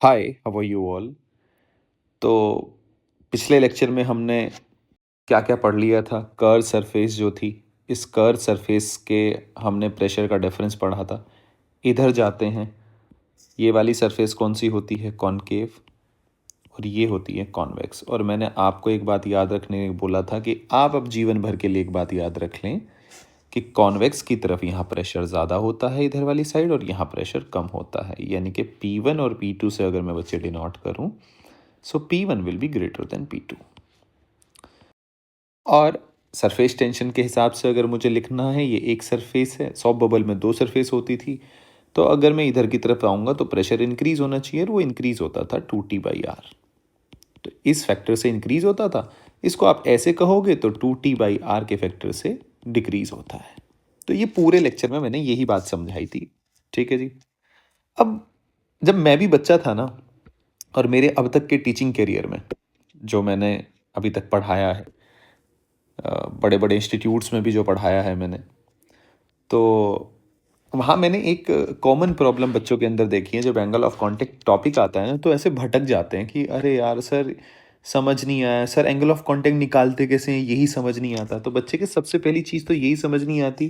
Hi, how are you all? तो पिछले lecture में हमने क्या-क्या पढ़ लिया था? कर्व सरफेस जो थी, इस कर्व सरफेस के हमने प्रेशर का डिफरेंस पढ़ा था। इधर जाते हैं, ये वाली सरफेस कौन-सी होती है? कॉनकेव और ये होती है कॉन्वेक्स। और मैंने आपको एक बात याद रखने बोला था कि आप अब जीवन भर के लिए एक बात याद रख लें कि कॉन्वेक्स की तरफ यहाँ प्रेशर ज़्यादा होता है इधर वाली साइड और यहाँ प्रेशर कम होता है। यानी कि P1 और P2 से अगर मैं बच्चे डिनोट करूँ, सो P1 will be greater then P2। और सरफेस टेंशन के हिसाब से अगर मुझे लिखना है, ये एक सरफेस है, सॉफ्ट बबल में दो सरफेस होती थी। तो अगर मैं इधर की तरफ आऊँगा तो प्रेशर इंक्रीज होना चाहिए और वो इंक्रीज होता था 2T/R। तो इस फैक्टर से इंक्रीज होता था। इसको आप ऐसे कहोगे तो 2T/R के फैक्टर से डिक्रीज होता है। तो ये पूरे लेक्चर में मैंने यही बात समझाई थी। ठीक है जी। अब जब मैं भी बच्चा था ना, और मेरे अब तक के टीचिंग करियर में जो मैंने अभी तक पढ़ाया है, बड़े बड़े इंस्टीट्यूट्स में भी जो पढ़ाया है मैंने, तो वहाँ मैंने एक कॉमन प्रॉब्लम बच्चों के अंदर देखी है। जब एंगल ऑफ कांटेक्ट टॉपिक आता है ना, तो ऐसे भटक जाते हैं कि अरे यार सर, समझ नहीं आया सर, एंगल ऑफ कांटेक्ट निकालते कैसे हैं, यही समझ नहीं आता। तो बच्चे की सबसे पहली चीज़ तो यही समझ नहीं आती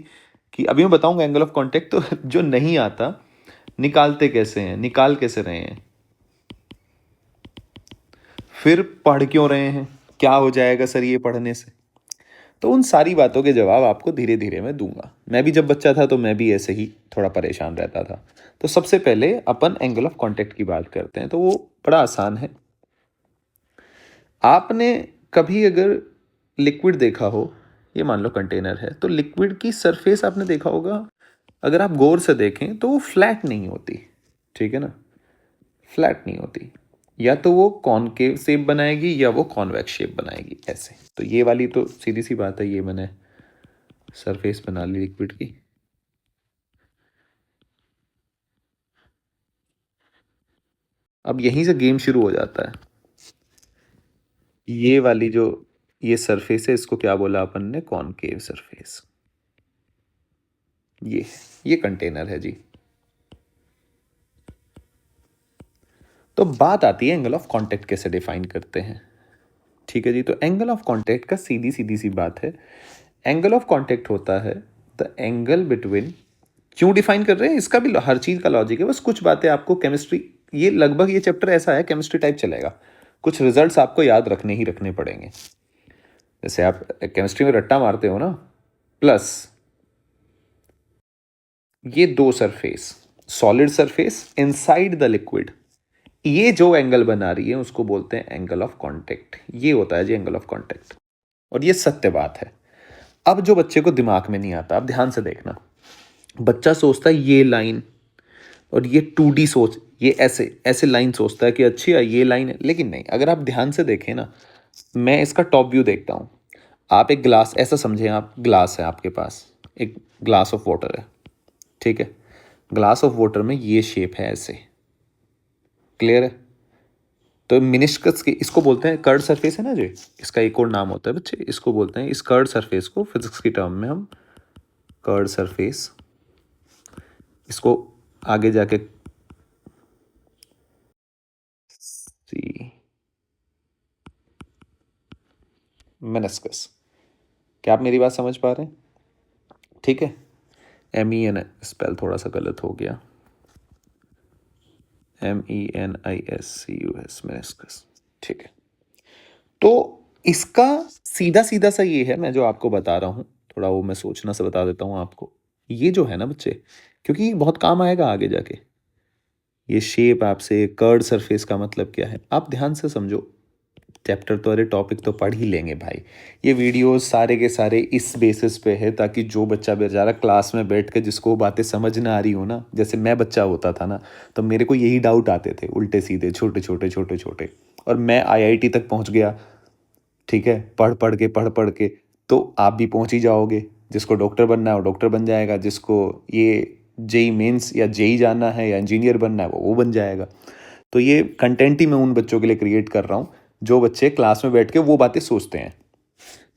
कि अभी मैं बताऊंगा एंगल ऑफ कांटेक्ट, तो जो नहीं आता निकालते कैसे हैं, निकाल कैसे रहे हैं, फिर पढ़ क्यों रहे हैं, क्या हो जाएगा सर ये पढ़ने से। तो उन सारी बातों के जवाब आपको धीरे धीरे मैं दूंगा। मैं भी जब बच्चा था तो मैं भी ऐसे ही थोड़ा परेशान रहता था। तो सबसे पहले अपन एंगल ऑफ कांटेक्ट की बात करते हैं, तो वो बड़ा आसान है। आपने कभी अगर लिक्विड देखा हो, ये मान लो कंटेनर है, तो लिक्विड की सरफेस आपने देखा होगा, अगर आप गौर से देखें तो वो फ्लैट नहीं होती। ठीक है ना, फ्लैट नहीं होती। या तो वो कॉनकेव शेप बनाएगी या वो कॉन्वेक्स शेप बनाएगी ऐसे। तो ये वाली तो सीधी सी बात है, ये मैंने सरफेस बना ली लिक्विड की। अब यहीं से गेम शुरू हो जाता है। ये वाली जो ये सरफेस है, इसको क्या बोला अपन ने? Concave surface. ये कंटेनर है जी। तो बात आती है एंगल ऑफ कांटेक्ट कैसे डिफाइन करते हैं। ठीक है जी। तो एंगल ऑफ कांटेक्ट का सीधी सीधी सी बात है, एंगल ऑफ कांटेक्ट होता है द एंगल बिटवीन। क्यों डिफाइन कर रहे हैं, इसका भी हर चीज का लॉजिक है। बस कुछ बातें आपको केमिस्ट्री, ये लगभग ये चैप्टर ऐसा है केमिस्ट्री टाइप चलेगा। कुछ रिजल्ट्स आपको याद रखने ही रखने पड़ेंगे। जैसे आप केमिस्ट्री में रट्टा मारते हो ना, प्लस ये दो surface, solid surface inside the liquid, ये जो एंगल बना रही है उसको बोलते हैं एंगल ऑफ कांटेक्ट। ये होता है जी एंगल ऑफ कांटेक्ट। और ये सत्य बात है। अब जो बच्चे को दिमाग में नहीं आता, अब ध्यान से देखना, बच्चा सोचता है ये लाइन और ये 2D सोच, ये ऐसे ऐसे लाइन सोचता है कि अच्छी है ये लाइन है। लेकिन नहीं, अगर आप ध्यान से देखें ना, मैं इसका टॉप व्यू देखता हूँ। आप एक ग्लास, ऐसा समझें आप ग्लास है आपके पास, एक ग्लास ऑफ वाटर है। ठीक है, ग्लास ऑफ वाटर में ये शेप है ऐसे, क्लियर है? तो मिनिस्कस के इसको बोलते हैं कर्ड सरफेस है ना जी, इसका एक और नाम होता है बच्चे, इसको बोलते हैं, इस कर्ड सरफेस को फिजिक्स की टर्म में हम कर्ड सरफेस, इसको आगे जाके सी मेनिस्कस। क्या आप मेरी बात समझ पा रहे हैं? ठीक है, MEN स्पेल थोड़ा सा गलत हो गया, MENISCUS, मेनिस्कस। ठीक है। तो इसका सीधा सीधा सा ये है, मैं जो आपको बता रहा हूँ, थोड़ा वो मैं सोचना से बता देता हूँ आपको। ये जो है ना बच्चे, क्योंकि ये बहुत काम आएगा आगे जाके, ये शेप आपसे कर्ड सरफेस का मतलब क्या है, आप ध्यान से समझो। चैप्टर तो, अरे टॉपिक तो पढ़ ही लेंगे भाई। ये वीडियोस सारे के सारे इस बेसिस पे है ताकि जो बच्चा बेचारा क्लास में बैठ के जिसको बातें समझ ना आ रही हो ना, जैसे मैं बच्चा होता था ना, तो मेरे को यही डाउट आते थे उल्टे सीधे छोटे छोटे छोटे छोटे, और मैं IIT तक पहुंच गया। ठीक है, पढ़ पढ़ के तो आप भी पहुंच ही जाओगे। जिसको डॉक्टर बनना है वो डॉक्टर बन जाएगा, जिसको ये जेई मेंस या जेई जाना है या इंजीनियर बनना है वो बन जाएगा। तो ये कंटेंट ही मैं उन बच्चों के लिए क्रिएट कर रहा हूँ जो बच्चे क्लास में बैठ के वो बातें सोचते हैं।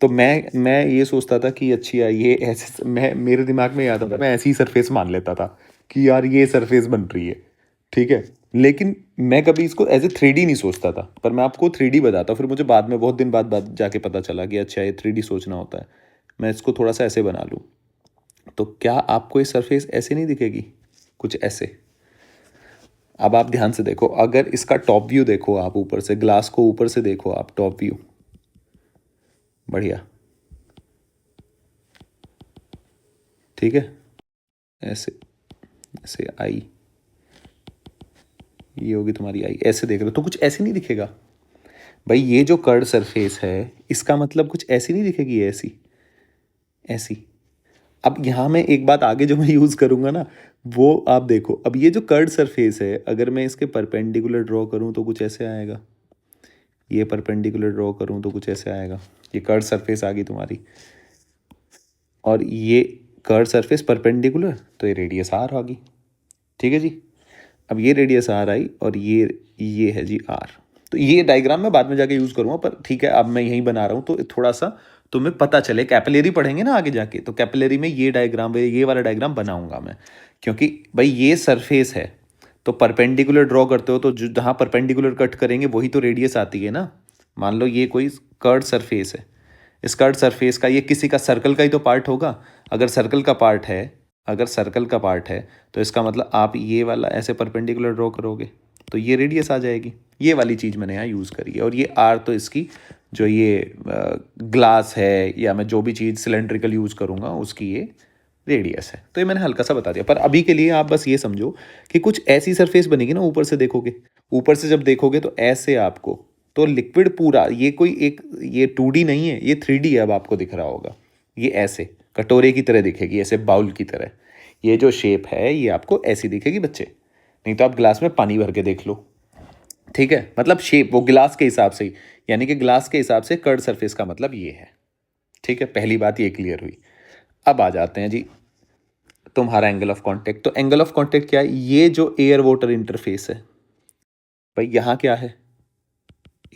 तो मैं ये सोचता था कि अच्छी है ये ऐसे, मैं मेरे दिमाग में याद आता था, मैं ऐसी ही सरफेस मान लेता था कि यार ये सरफेस बन रही है। ठीक है, लेकिन मैं कभी इसको एज ए 3D नहीं सोचता था, पर मैं आपको 3D बताता हूँ। फिर मुझे बाद में बहुत दिन बाद जाके पता चला कि अच्छा ये 3D सोचना होता है। मैं इसको थोड़ा सा ऐसे बना लूँ, तो क्या आपको ये सरफेस ऐसे नहीं दिखेगी, कुछ ऐसे। अब आप ध्यान से देखो, अगर इसका टॉप व्यू देखो आप, ऊपर से ग्लास को ऊपर से देखो आप, टॉप व्यू, बढ़िया, ठीक है, ऐसे ऐसे आई, ये होगी तुम्हारी आई, ऐसे देख रहे हो तो कुछ ऐसे नहीं दिखेगा भाई। ये जो कर्ड सरफेस है इसका मतलब कुछ ऐसी नहीं दिखेगी, ऐसी ऐसी। अब यहाँ मैं एक बात आगे जो मैं यूज़ करूँगा ना, वो आप देखो। अब ये जो कर्ड सरफेस है, अगर मैं इसके परपेंडिकुलर ड्रॉ करूँ तो कुछ ऐसे आएगा, ये परपेंडिकुलर ड्रॉ करूँ तो कुछ ऐसे आएगा। ये कर्ड सरफेस आ गई तुम्हारी, और ये कर्ड सरफेस परपेंडिकुलर, तो ये रेडियस आर आ गई, ठीक है जी। अब ये रेडियस आर आई, और ये है जी आर। तो ये डायग्राम मैं बाद में जाके यूज़ करूँगा, पर ठीक है अब मैं यहीं बना रहा हूँ तो थोड़ा सा तुम्हें पता चले। कैपिलरी पढ़ेंगे ना आगे जाके, तो कैपिलरी में ये डायग्राम, ये वाला डायग्राम बनाऊंगा मैं, क्योंकि भाई ये सरफेस है तो परपेंडिकुलर ड्रॉ करते हो तो जो जहाँ परपेंडिकुलर कट करेंगे वही तो रेडियस आती है ना। मान लो ये कोई कर्ड सरफेस है, इस कर्ड सरफेस का ये किसी का सर्कल का ही तो पार्ट होगा। अगर सर्कल का पार्ट है, अगर सर्कल का पार्ट है तो इसका मतलब आप ये वाला ऐसे परपेंडिकुलर ड्रॉ करोगे तो ये रेडियस आ जाएगी। ये वाली चीज़ मैंने यहाँ यूज़ करी है। और ये आर तो इसकी जो ये ग्लास है, या मैं जो भी चीज़ सिलेंड्रिकल यूज़ करूँगा उसकी ये रेडियस है। तो ये मैंने हल्का सा बता दिया, पर अभी के लिए आप बस ये समझो कि कुछ ऐसी सरफेस बनेगी ना, ऊपर से देखोगे, ऊपर से जब देखोगे तो ऐसे आपको, तो लिक्विड पूरा, ये कोई एक, ये 2D नहीं है, ये 3D है। अब आपको दिख रहा होगा ये ऐसे कटोरे की तरह दिखेगी, ऐसे बाउल की तरह। ये जो शेप है ये आपको ऐसी दिखेगी बच्चे, नहीं तो आप ग्लास में पानी भर के देख लो, ठीक है। मतलब शेप वो गिलास के हिसाब से ही, यानी कि ग्लास के हिसाब से कर्ड सरफेस का मतलब ये है, ठीक है। पहली बात ये क्लियर हुई। अब आ जाते हैं जी तुम्हारा एंगल ऑफ कांटेक्ट। तो एंगल ऑफ कांटेक्ट क्या है, ये जो एयर वाटर इंटरफेस है भाई, यहाँ क्या है,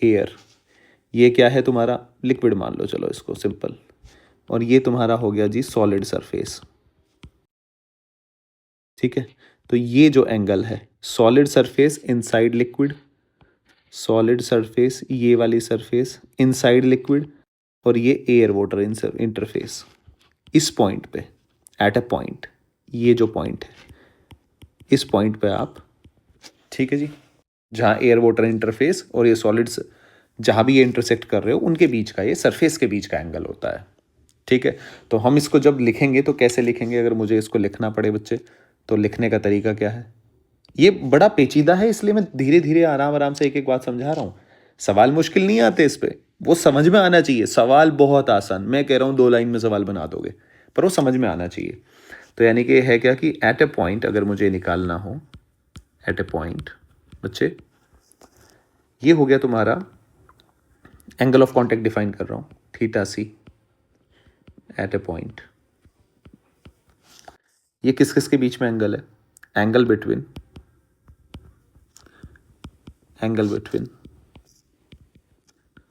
एयर, ये क्या है तुम्हारा, लिक्विड मान लो, चलो इसको सिंपल, और ये तुम्हारा हो गया जी सॉलिड सरफेस, ठीक है। तो ये जो एंगल है, solid surface inside liquid, solid surface ये वाली सरफेस इनसाइड लिक्विड, और ये एयर वाटर इंटरफेस, इस पॉइंट पे, एट अ पॉइंट, ये जो पॉइंट है इस पॉइंट पे आप, ठीक है जी, जहाँ एयर वाटर इंटरफेस और ये सॉलिड्स जहाँ भी ये इंटरसेक्ट कर रहे हो उनके बीच का, ये सरफेस के बीच का एंगल होता है, ठीक है। तो हम इसको जब लिखेंगे तो कैसे लिखेंगे, अगर मुझे इसको लिखना पड़े बच्चे, तो लिखने का तरीका क्या है। ये बड़ा पेचीदा है, इसलिए मैं धीरे धीरे आराम आराम से एक एक बात समझा रहा हूँ। सवाल मुश्किल नहीं आते इस पे, वो समझ में आना चाहिए। सवाल बहुत आसान, मैं कह रहा हूँ 2 लाइन में सवाल बना दोगे, पर वो समझ में आना चाहिए। तो यानी कि है क्या कि एट ए पॉइंट अगर मुझे निकालना हो, एट ए पॉइंट बच्चे, ये हो गया तुम्हारा एंगल ऑफ कांटेक्ट, डिफाइन कर रहा हूँ थीटा सी एट ए पॉइंट। ये किस किस के बीच में एंगल है, एंगल बिटवीन, एंगल बिटवीन,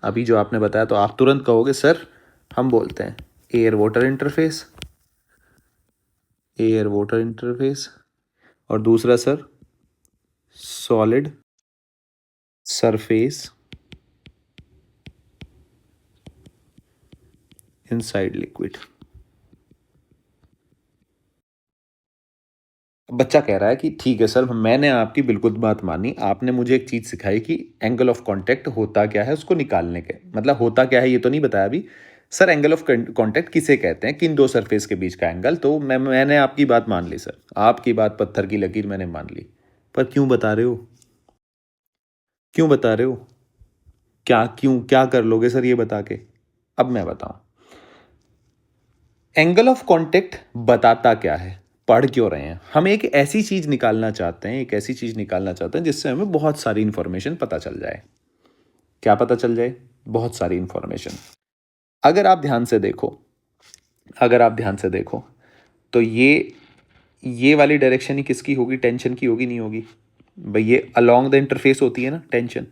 अभी जो आपने बताया तो आप तुरंत कहोगे सर हम बोलते हैं air water interface, air water interface, और दूसरा sir solid surface inside liquid. बच्चा कह रहा है कि ठीक है सर, मैंने आपकी बिल्कुल बात मानी, आपने मुझे एक चीज़ सिखाई कि एंगल ऑफ कांटेक्ट होता क्या है, उसको निकालने के मतलब होता क्या है ये तो नहीं बताया अभी। सर एंगल ऑफ कांटेक्ट किसे कहते हैं, किन दो सरफेस के बीच का एंगल। तो मैंने आपकी बात मान ली सर, आपकी बात पत्थर की लकीर मैंने मान ली, पर क्यों बता रहे हो, क्यों बता रहे हो, क्या क्यों क्या कर लोगे सर ये बता के। अब मैं बताऊं, एंगल ऑफ कांटेक्ट बताता क्या है, पढ़ क्यों रहे हैं हम, एक ऐसी चीज निकालना चाहते हैं, एक ऐसी चीज निकालना चाहते हैं जिससे हमें बहुत सारी इंफॉर्मेशन पता चल जाए। क्या पता चल जाए, बहुत सारी इंफॉर्मेशन। अगर आप ध्यान से देखो, अगर आप ध्यान से देखो तो ये वाली डायरेक्शन ही किसकी होगी, टेंशन की होगी, नहीं होगी भाई। ये अलोंग द इंटरफेस होती है ना टेंशन,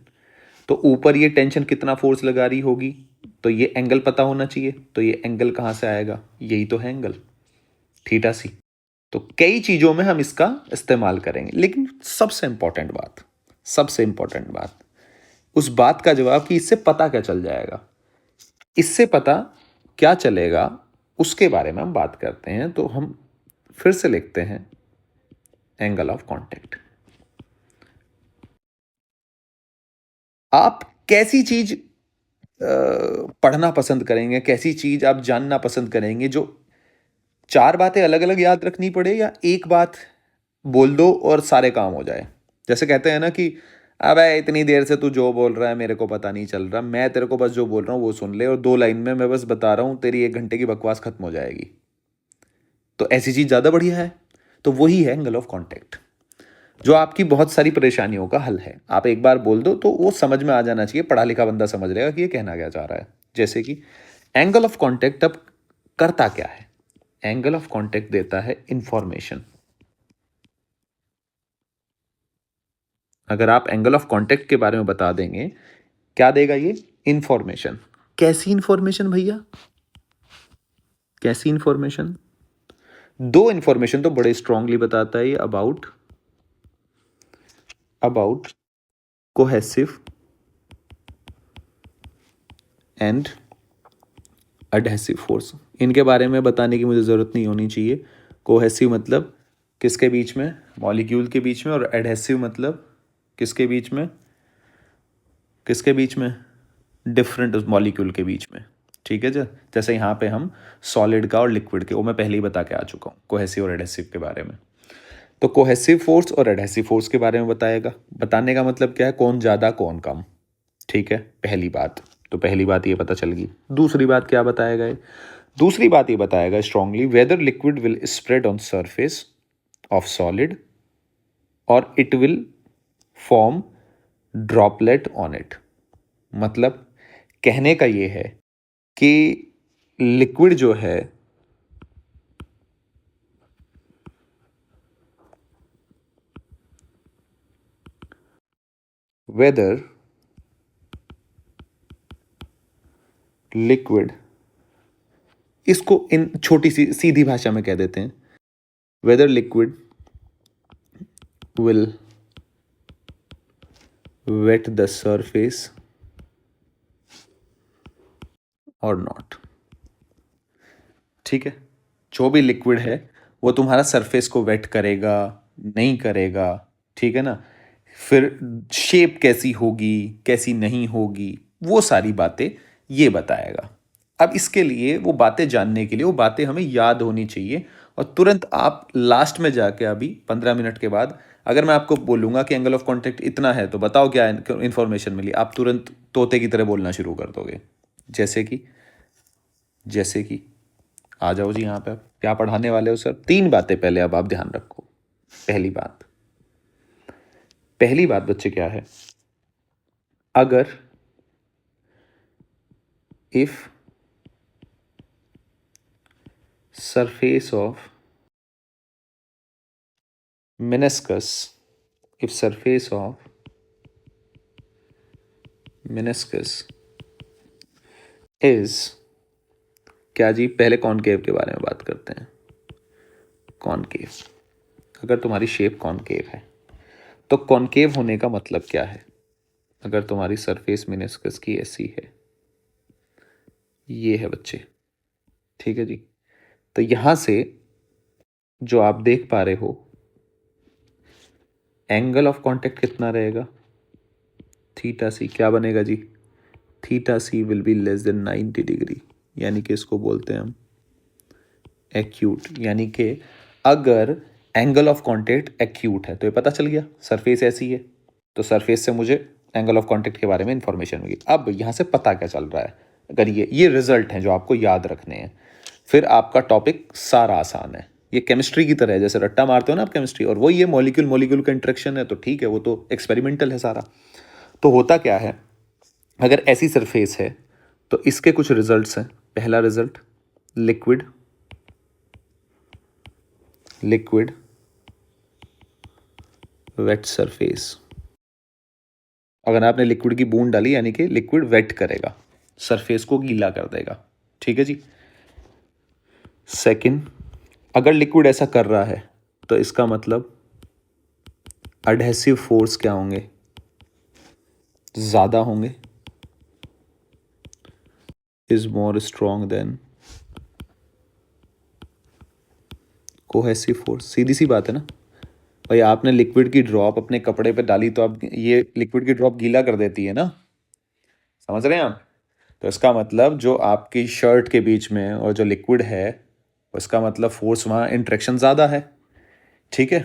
तो ऊपर ये टेंशन कितना फोर्स लगा रही होगी, तो ये एंगल पता होना चाहिए। तो ये एंगल कहाँ से आएगा, यही तो है एंगल, थीटा सी। तो कई चीज़ों में हम इसका इस्तेमाल करेंगे, लेकिन सबसे इंपॉर्टेंट बात उस बात का जवाब कि इससे पता क्या चल जाएगा, इससे पता क्या चलेगा, उसके बारे में हम बात करते हैं। तो हम फिर से लिखते हैं एंगल ऑफ कांटेक्ट। आप कैसी चीज पढ़ना पसंद करेंगे, कैसी चीज आप जानना पसंद करेंगे, जो चार बातें अलग अलग याद रखनी पड़े, या एक बात बोल दो और सारे काम हो जाए। जैसे कहते हैं ना कि अबे इतनी देर से तू जो बोल रहा है मेरे को पता नहीं चल रहा, मैं तेरे को बस जो बोल रहा हूँ वो सुन ले, और 2 लाइन में मैं बस बता रहा हूँ, तेरी 1 घंटे की बकवास खत्म हो जाएगी। तो ऐसी चीज ज्यादा बढ़िया है। तो वही है एंगल ऑफ कांटेक्ट, जो आपकी बहुत सारी परेशानियों का हल है। आप एक बार बोल दो तो वो समझ में आ जाना चाहिए, पढ़ा लिखा बंदा समझ लेगा कि ये कहना क्या चाह रहा है। जैसे कि एंगल ऑफ कांटेक्ट अब करता क्या है? एंगल ऑफ कांटेक्ट देता है इंफॉर्मेशन। अगर आप एंगल ऑफ कांटेक्ट के बारे में बता देंगे, क्या देगा ये? इंफॉर्मेशन। कैसी इंफॉर्मेशन भैया? कैसी इंफॉर्मेशन? दो इंफॉर्मेशन तो बड़े स्ट्रांगली बताता है ये, about cohesive and adhesive force. इनके बारे में बताने की मुझे ज़रूरत नहीं होनी चाहिए। कोहेसिव मतलब किसके बीच में? मॉलिक्यूल के बीच में। और एडहेसिव मतलब किसके बीच में? किसके बीच में? डिफरेंट मॉलिक्यूल के बीच में। ठीक है जी। जैसे यहाँ पे हम सॉलिड का और लिक्विड के, वो मैं पहले ही बता के आ चुका हूँ कोहेसिव और एडहेसिव के बारे में। तो कोहेसिव फोर्स और एडहेसिव फोर्स के बारे में बताएगा। बताने का मतलब क्या है? कौन ज़्यादा कौन कम। ठीक है, पहली बात। तो पहली बात ये पता चल गई। दूसरी बात क्या बताएगा ये? दूसरी बात ये बताएगा strongly whether liquid will spread on surface of solid और it will form droplet on it. मतलब कहने का ये है कि लिक्विड जो है वेदर लिक्विड, इसको इन छोटी सी सीधी भाषा में कह देते हैं, whether liquid will wet the surface और नॉट। ठीक है, जो भी लिक्विड है वो तुम्हारा सरफेस को वेट करेगा, नहीं करेगा। ठीक है ना? फिर शेप कैसी होगी, कैसी नहीं होगी, वो सारी बातें ये बताएगा। अब इसके लिए, वो बातें जानने के लिए, वो बातें हमें याद होनी चाहिए। और तुरंत आप लास्ट में जाके, अभी 15 मिनट के बाद, अगर मैं आपको बोलूंगा कि एंगल ऑफ कांटेक्ट इतना है तो बताओ क्या इंफॉर्मेशन मिली, आप तुरंत तोते की तरह बोलना शुरू कर दोगे। जैसे कि आ जाओ जी, यहाँ पे आप क्या पढ़ाने वाले हो सर? 3 बातें पहले अब आप ध्यान रखो। पहली बात बच्चे क्या है? अगर if surface of meniscus if surface of meniscus is, क्या जी? पहले कॉनकेव के बारे में बात करते हैं। कॉनकेव, अगर तुम्हारी शेप कॉनकेव है तो कॉनकेव होने का मतलब क्या है? अगर तुम्हारी सरफेस मेनिस्कस की ऐसी है, ये है बच्चे। ठीक है जी। तो यहां से जो आप देख पा रहे हो, एंगल ऑफ कांटेक्ट कितना रहेगा? Theta C. क्या बनेगा जी? Theta C will be less than 90 degree, यानी कि इसको बोलते हैं हम एक्यूट। यानी कि अगर एंगल ऑफ कांटेक्ट एक्यूट है तो ये पता चल गया, सरफेस ऐसी है, तो सरफेस से मुझे एंगल ऑफ कांटेक्ट के बारे में इंफॉर्मेशन मिली। अब यहाँ से पता क्या चल रहा है? अगर ये रिजल्ट हैं जो आपको याद रखने हैं, फिर आपका टॉपिक सारा आसान है। ये केमिस्ट्री की तरह है, जैसे रट्टा मारते हो ना आप केमिस्ट्री, और वो ये मॉलिक्यूल मॉलिक्यूल का इंटरेक्शन है, तो ठीक है, वो तो एक्सपेरिमेंटल है सारा। तो होता क्या है, अगर ऐसी सरफेस है तो इसके कुछ रिजल्ट्स हैं। पहला रिजल्ट, लिक्विड वेट सरफेस। अगर आपने लिक्विड की बूंद डाली, यानी कि लिक्विड वेट करेगा, सरफेस को गीला कर देगा। ठीक है जी। सेकंड, अगर लिक्विड ऐसा कर रहा है तो इसका मतलब एडहेसिव फोर्स क्या होंगे, ज़्यादा होंगे, is more strong than cohesive force. सीधी सी बात है ना भाई, आपने लिक्विड की ड्रॉप अपने कपड़े पे डाली तो अब ये लिक्विड की ड्रॉप गीला कर देती है ना, समझ रहे हैं आप। तो इसका मतलब जो आपकी शर्ट के बीच में और जो लिक्विड है उसका मतलब फोर्स वहाँ इंट्रैक्शन ज़्यादा है, ठीक है।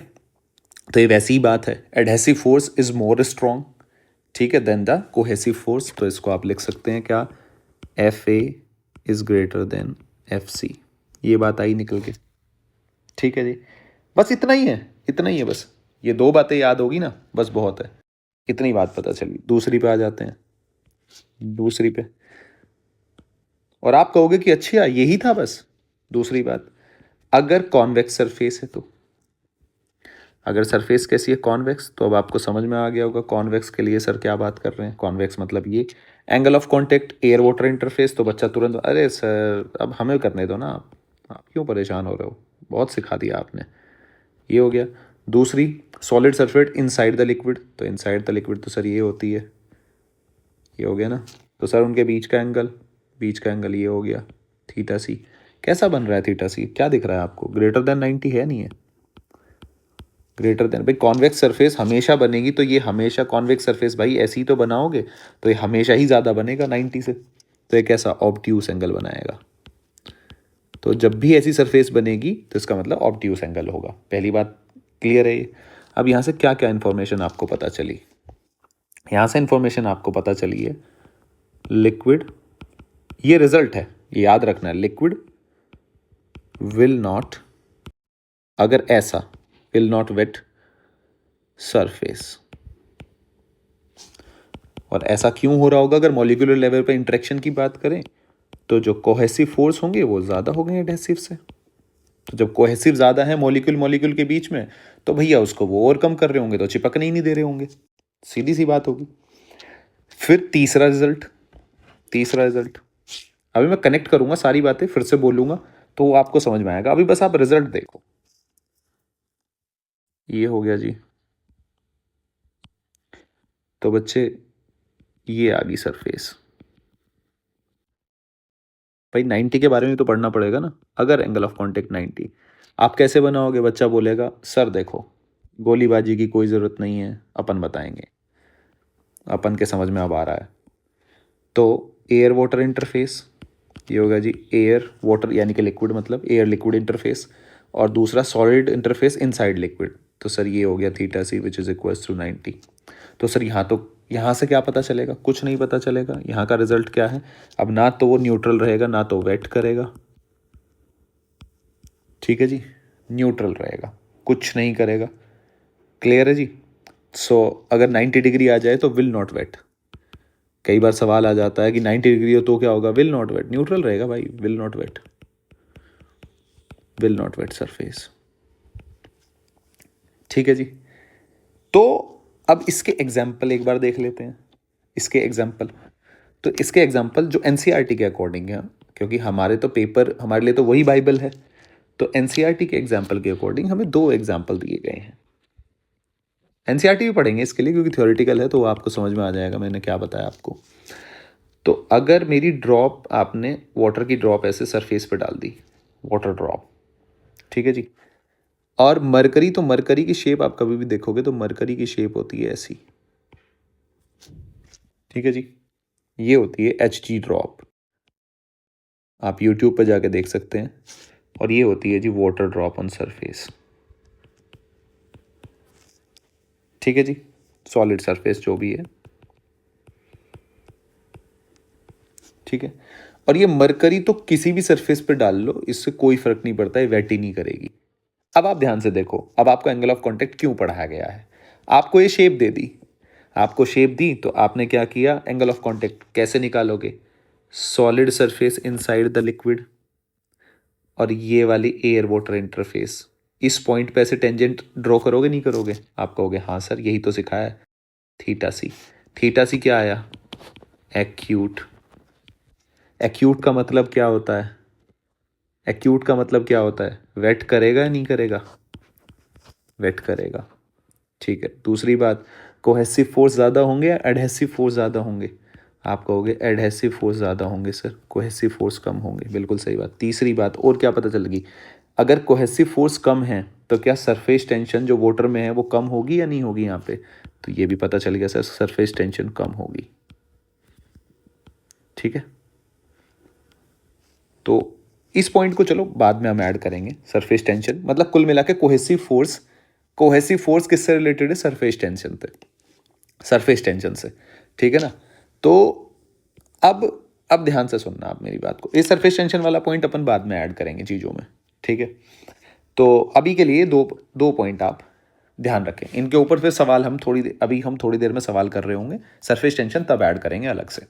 तो ये वैसी ही बात है, adhesive force is more strong, ठीक है, देन द कोहेसिव फोर्स। तो इसको आप लिख सकते हैं क्या, F A is greater than F C. ये बात आई निकल के, ठीक है जी। बस इतना ही है, इतना ही है बस। ये दो बातें याद होगी ना, बस बहुत है, इतनी बात पता चली। दूसरी पे आ जाते हैं, दूसरी पे। और आप कहोगे कि अच्छा यही था बस। दूसरी बात, अगर कॉन्वेक्स सरफेस है तो, अगर सरफेस कैसी है, कॉन्वेक्स, तो अब आपको समझ में आ गया होगा कॉन्वेक्स के लिए सर क्या बात कर रहे हैं। कॉन्वेक्स मतलब ये angle of contact air water interface. तो बच्चा तुरंत, अरे सर अब हमें करने दो ना, आप क्यों परेशान हो रहे हो, बहुत सिखा दिया आपने। ये हो गया। दूसरी, solid surface inside the liquid. तो इनसाइड द लिक्विड तो सर ये होती है, ये हो गया ना। तो सर उनके बीच का एंगल, बीच का एंगल ये हो गया थीटा सी। कैसा बन रहा है थीटा सी, क्या दिख रहा है आपको, ग्रेटर देन 90 है, नहीं है, ग्रेटर देन। भाई कॉन्वेक्स सरफेस हमेशा बनेगी तो ये हमेशा कॉन्वेक्स सरफेस भाई ऐसी तो बनाओगे तो ये हमेशा ही ज़्यादा बनेगा 90 से। तो ये कैसा, ऑब्ट्यूस एंगल बनाएगा। तो जब भी ऐसी सरफेस बनेगी तो इसका मतलब ऑब्ट्यूस एंगल होगा। पहली बात क्लियर है ये। अब यहाँ से क्या क्या इन्फॉर्मेशन आपको पता चली, यहाँ से इन्फॉर्मेशन आपको पता चली है, लिक्विड, ये रिजल्ट है, ये याद रखना है, लिक्विड विल नॉट, अगर ऐसा, विल नॉट वेट सरफेस। और ऐसा क्यों हो रहा होगा, अगर मॉलिक्यूलर लेवल पर इंटरेक्शन की बात करें तो जो कोहेसिव फोर्स होंगे वो ज़्यादा हो गए एडहेसिव से। तो जब कोहेसिव ज़्यादा है मॉलिक्यूल मॉलिक्यूल के बीच में, तो भैया उसको वो ओवरकम कर रहे होंगे, तो चिपकने ही नहीं दे रहे होंगे, सीधी सी बात होगी। फिर तीसरा रिजल्ट, तीसरा रिजल्ट, अभी मैं कनेक्ट करूंगा सारी बातें, फिर से बोलूंगा तो वो आपको समझ में आएगा। अभी बस आप रिजल्ट देखो। ये हो गया जी। तो बच्चे ये आ गई सरफेस। भाई 90 के बारे में तो पढ़ना पड़ेगा ना। अगर एंगल ऑफ कांटेक्ट 90, आप कैसे बनाओगे, बच्चा बोलेगा सर देखो गोलीबाजी की कोई ज़रूरत नहीं है, अपन बताएंगे, अपन के समझ में अब आ रहा है। तो एयर वाटर इंटरफेस, ये होगा जी एयर वाटर यानी कि लिक्विड मतलब एयर लिक्विड इंटरफेस, और दूसरा सॉलिड इंटरफेस इनसाइड लिक्विड। तो सर ये हो गया theta C which is equals to 90। तो सर यहाँ तो, यहाँ से क्या पता चलेगा, कुछ नहीं पता चलेगा। यहाँ का रिजल्ट क्या है, अब ना तो वो न्यूट्रल रहेगा ना तो वेट करेगा, ठीक है जी, न्यूट्रल रहेगा, कुछ नहीं करेगा। क्लियर है जी। सो अगर 90 डिग्री आ जाए तो विल नॉट वेट। कई बार सवाल आ जाता है कि 90 डिग्री हो तो क्या होगा, विल नॉट वेट, न्यूट्रल रहेगा भाई, will not wet, will not wet surface, ठीक है जी। तो अब इसके एग्जाम्पल एक बार देख लेते हैं, इसके एग्जाम्पल। तो इसके एग्जाम्पल जो एनसीईआरटी के अकॉर्डिंग है, क्योंकि हमारे तो पेपर, हमारे लिए तो वही बाइबल है, तो एनसीईआरटी के एग्जाम्पल के अकॉर्डिंग हमें दो एग्जाम्पल दिए गए हैं। एनसीईआरटी भी पढ़ेंगे इसके लिए क्योंकि थ्योरेटिकल है, तो आपको समझ में आ जाएगा मैंने क्या बताया आपको। तो अगर मेरी ड्रॉप, आपने वाटर की ड्रॉप ऐसे सरफेस पे डाल दी, वाटर ड्रॉप, ठीक है जी, और मरकरी, तो मरकरी की शेप आप कभी भी देखोगे तो मरकरी की शेप होती है ऐसी, ठीक है जी, ये होती है एच जी ड्रॉप, आप यूट्यूब पर जाके देख सकते हैं। और ये होती है जी वाटर ड्रॉप ऑन सरफेस, ठीक है जी, सॉलिड सरफेस जो भी है, ठीक है। और ये मरकरी तो किसी भी सरफेस पे डाल लो, इससे कोई फर्क नहीं पड़ता, है वेट ही नहीं करेगी। अब आप ध्यान से देखो, अब आपको एंगल ऑफ कांटेक्ट क्यों पढ़ाया गया है, आपको ये शेप दे दी, आपको शेप दी तो आपने क्या किया, एंगल ऑफ कांटेक्ट कैसे निकालोगे, solid surface inside the liquid और ये वाली एयर वाटर इंटरफेस, इस पॉइंट पे ऐसे टेंजेंट ड्रॉ करोगे नहीं करोगे, आप कहोगे हाँ सर यही तो सिखाया है, थीटा सी। थीटा सी क्या आया, एक्यूट। एक्यूट का मतलब क्या होता है, एक्यूट का मतलब क्या होता है? वेट करेगा या नहीं करेगा? वेट करेगा। ठीक है। दूसरी बात, कोहेसिव फोर्स ज़्यादा होंगे या एडहेसिव फोर्स ज़्यादा होंगे? आप कहोगे एडहेसिव फोर्स ज़्यादा होंगे सर, कोहेसिव फोर्स कम होंगे। बिल्कुल सही बात। तीसरी बात और क्या पता चल गई? अगर कोहेसिव फोर्स कम है तो क्या सरफेस टेंशन जो वाटर में है वो कम होगी या नहीं होगी यहाँ पे? तो ये भी पता चल गया सर, सरफेस टेंशन कम होगी। ठीक है, तो इस पॉइंट को चलो बाद में हम ऐड करेंगे। सरफेस टेंशन मतलब कुल मिला के कोहेसिव फोर्स किससे रिलेटेड है? सरफेस टेंशन से, सरफेस टेंशन से। ठीक है ना? तो अब ध्यान से सुनना आप मेरी बात को। ये सरफेस टेंशन वाला पॉइंट अपन बाद में ऐड करेंगे चीज़ों में। ठीक है, तो अभी के लिए दो दो पॉइंट आप ध्यान रखें, इनके ऊपर फिर सवाल हम थोड़ी देर में सवाल कर रहे होंगे। सरफेस टेंशन तब ऐड करेंगे अलग से।